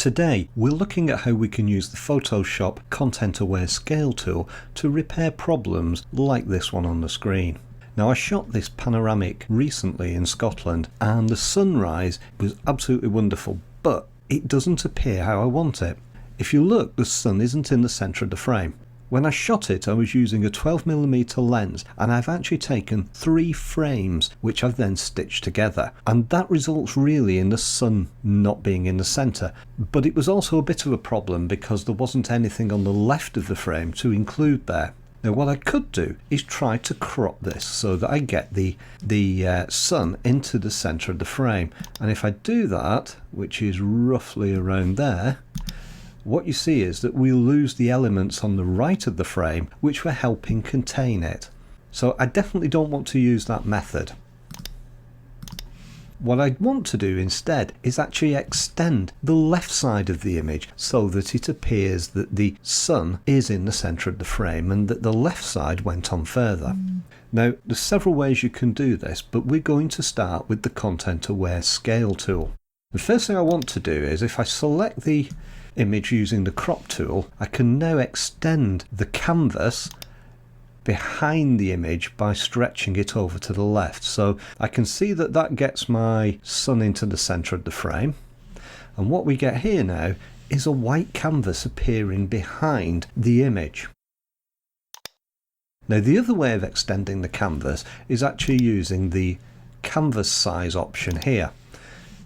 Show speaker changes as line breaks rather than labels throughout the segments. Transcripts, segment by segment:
today we're looking at how we can use the Photoshop Content Aware Scale tool to repair problems like this one on the screen. Now, I shot this panoramic recently in Scotland and the sunrise was absolutely wonderful, but it doesn't appear how I want it. If you look, the sun isn't in the centre of the frame. When I shot it, I was using a 12mm lens, and I've actually taken 3 frames which I've then stitched together, and that results really in the sun not being in the centre. But it was also a bit of a problem because there wasn't anything on the left of the frame to include there. Now, what I could do is try to crop this so that I get the sun into the centre of the frame, and if I do that, which is roughly around there, what you see is that we lose the elements on the right of the frame which were helping contain it. So I definitely don't want to use that method. What I want to do instead is actually extend the left side of the image so that it appears that the sun is in the centre of the frame and that the left side went on further. Now, there's several ways you can do this, but we're going to start with the Content Aware Scale tool. The first thing I want to do is, if I select the image using the crop tool, I can now extend the canvas behind the image by stretching it over to the left. So I can see that that gets my sun into the centre of the frame, and what we get here now is a white canvas appearing behind the image. Now, the other way of extending the canvas is actually using the canvas size option here.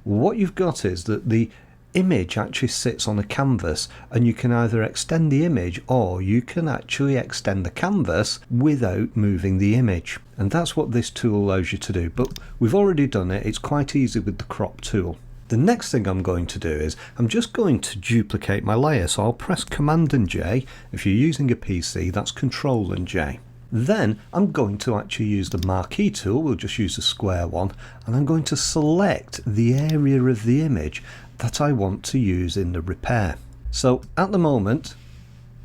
What you've got is that the image actually sits on a canvas, and you can either extend the image or you can actually extend the canvas without moving the image, and that's what this tool allows you to do. But we've already done it. It's quite easy with the crop tool. The next thing I'm going to do is I'm just going to duplicate my layer, so I'll press Command and J. If you're using a PC, that's Control and J. Then I'm going to actually use the marquee tool. We'll just use the square one, and I'm going to select the area of the image that I want to use in the repair. So at the moment,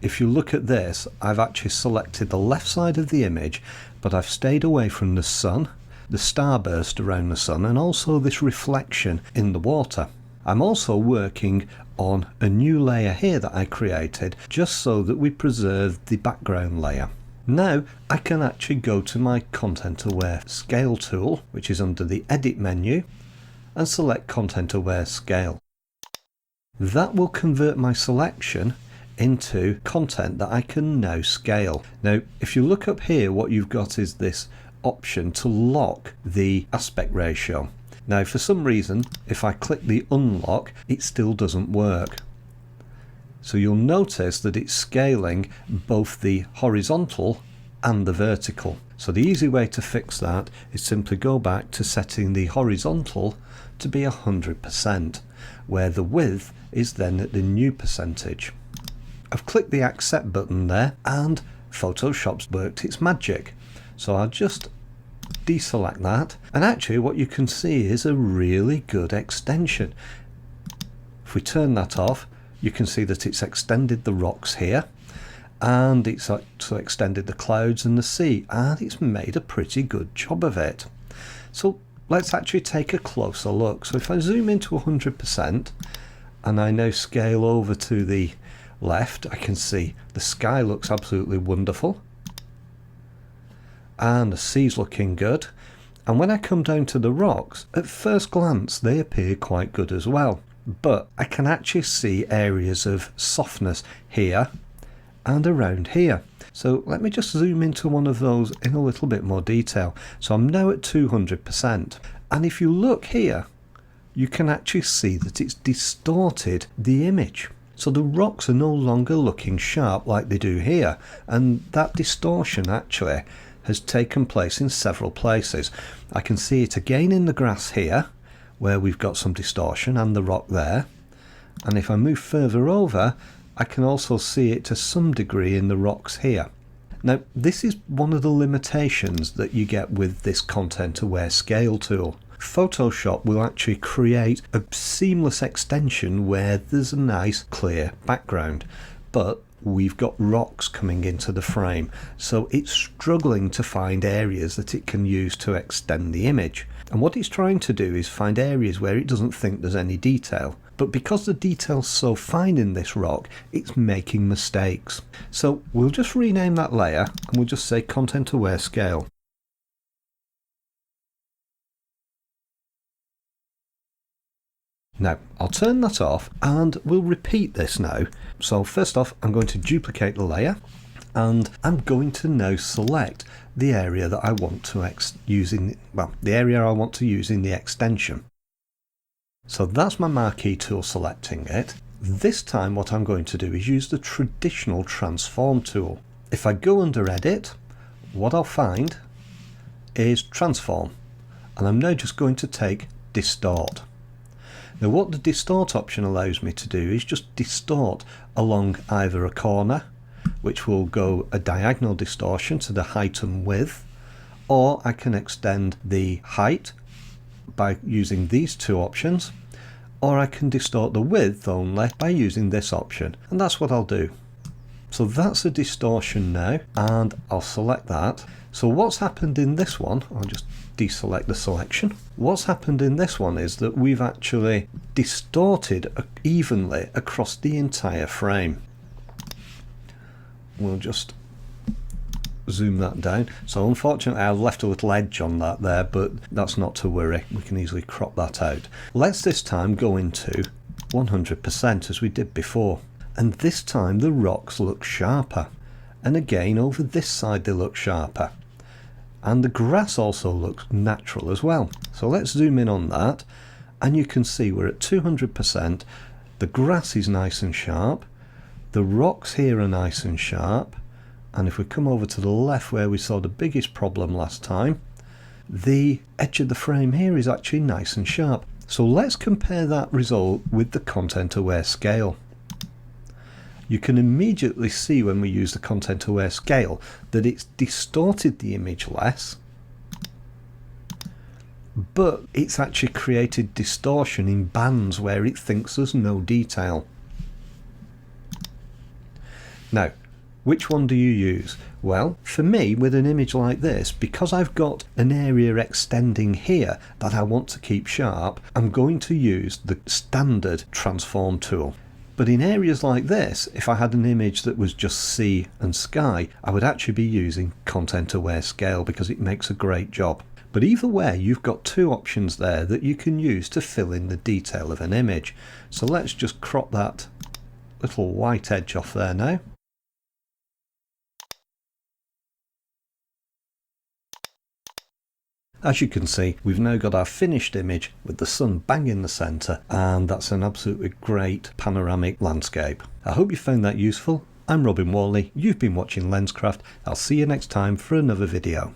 if you look at this, I've actually selected the left side of the image, but I've stayed away from the sun, the starburst around the sun, and also this reflection in the water. I'm also working on a new layer here that I created just so that we preserve the background layer. Now I can actually go to my Content Aware Scale tool, which is under the Edit menu, and select Content Aware Scale. That will convert my selection into content that I can now scale. Now, if you look up here, what you've got is this option to lock the aspect ratio. Now, for some reason, if I click the unlock, it still doesn't work. So you'll notice that it's scaling both the horizontal and the vertical. So the easy way to fix that is simply go back to setting the horizontal to be 100%, where the width is then at the new percentage. I've clicked the accept button there, and Photoshop's worked its magic. So I'll just deselect that, and actually what you can see is a really good extension. If we turn that off, you can see that it's extended the rocks here, and it's also extended the clouds and the sea, and it's made a pretty good job of it. So let's actually take a closer look. So if I zoom into 100% and I now scale over to the left, I can see the sky looks absolutely wonderful and the sea's looking good. And when I come down to the rocks, at first glance they appear quite good as well, but I can actually see areas of softness here and around here. So let me just zoom into one of those in a little bit more detail. So I'm now at 200%, and if you look here, you can actually see that it's distorted the image. So the rocks are no longer looking sharp like they do here, and that distortion actually has taken place in several places. I can see it again in the grass here, where we've got some distortion, and the rock there. And if I move further over, I can also see it to some degree in the rocks here. Now, this is one of the limitations that you get with this Content Aware Scale tool. Photoshop will actually create a seamless extension where there's a nice clear background, but we've got rocks coming into the frame, so it's struggling to find areas that it can use to extend the image. And what it's trying to do is find areas where it doesn't think there's any detail. But because the detail's so fine in this rock, it's making mistakes. So we'll just rename that layer and we'll just say Content Aware Scale. Now I'll turn that off and we'll repeat this now. So first off, I'm going to duplicate the layer and I'm going to now select the area that I want to use in the extension. So that's my marquee tool selecting it. This time what I'm going to do is use the traditional transform tool. If I go under edit, what I'll find is transform, and I'm now just going to take distort. Now what the distort option allows me to do is just distort along either a corner, which will go a diagonal distortion to the height and width, or I can extend the height by using these two options, or I can distort the width only by using this option, and that's what I'll do. So that's a distortion now, and I'll select that. So what's happened in this one, I'll just deselect the selection. What's happened in this one is that we've actually distorted evenly across the entire frame. We'll just zoom that down. So unfortunately I left a little edge on that there, but that's not to worry, we can easily crop that out. Let's this time go into 100% as we did before, and this time the rocks look sharper, and again over this side they look sharper, and the grass also looks natural as well. So let's zoom in on that, and you can see we're at 200%. The grass is nice and sharp, the rocks here are nice and sharp, and if we come over to the left where we saw the biggest problem last time, the edge of the frame here is actually nice and sharp. So let's compare that result with the Content Aware Scale. You can immediately see when we use the Content Aware Scale that it's distorted the image less, but it's actually created distortion in bands where it thinks there's no detail. Now, which one do you use? Well, for me, with an image like this, because I've got an area extending here that I want to keep sharp, I'm going to use the standard transform tool. But in areas like this, if I had an image that was just sea and sky, I would actually be using Content Aware Scale because it makes a great job. But either way, you've got two options there that you can use to fill in the detail of an image. So let's just crop that little white edge off there now. As you can see, we've now got our finished image with the sun bang in the centre, and that's an absolutely great panoramic landscape. I hope you found that useful. I'm Robin Whalley, you've been watching Lenscraft. I'll see you next time for another video.